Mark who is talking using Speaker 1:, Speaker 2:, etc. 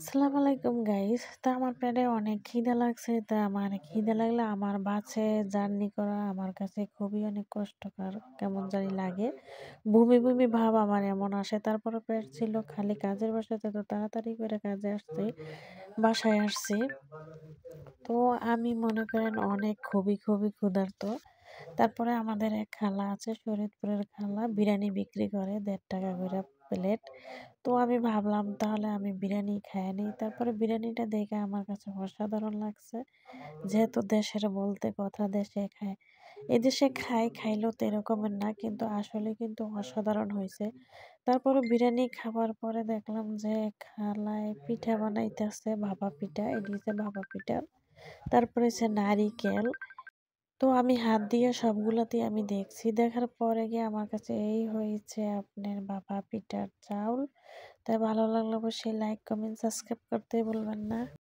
Speaker 1: আসসালামু আলাইকুম গাইস। তো আমার পেটে অনেক খিদা লাগছে। তা আমার খিদা লাগলে আমার বাসে জার্নি করা আমার কাছে খুবই অনেক কষ্টকর কেমন জানি লাগে। বমি বমি ভাব আমার এমন আসে। তারপরে পেট ছিল খালি কাজের বাসাতে, তো তাড়াতাড়ি করে কাজে আসছি, বাসায় আসছি। তো আমি মনে করেন অনেক খুবই ক্ষুধার্ত। তারপরে আমাদের এক খালা আছে, শরীয়তপুরের খালা, বিরিয়ানি বিক্রি করে ১.৫ টাকা করে প্লেট। তো আমি ভাবলাম তাহলে আমি বিরিয়ানি খেয়ে নিই। তারপরে বিরিয়ানিটা দেখে আমার কাছে অসাধারণ লাগছে। যেহেতু দেশের বলতে কথা, দেশে খায়, এদেশে খাইলেও তো এরকমের না, কিন্তু আসলে কিন্তু অসাধারণ হয়েছে। তারপরে বিরিয়ানি খাবার পরে দেখলাম যে খালায় পিঠা বানাইতেছে, ভাপা পিঠা, এটি হচ্ছে ভাপা পিঠা। তারপরে হচ্ছে নারিকেল। তো আমি হাত দিয়ে সবগুলাতেই আমি দেখছি। দেখার পরে গিয়ে আমার কাছে এই হয়েছে আপনার ভাপা পিঠার চাউল। তাই ভালো লাগলে অবশ্যই লাইক, কমেন্ট, সাবস্ক্রাইব করতে ভুলবেন না।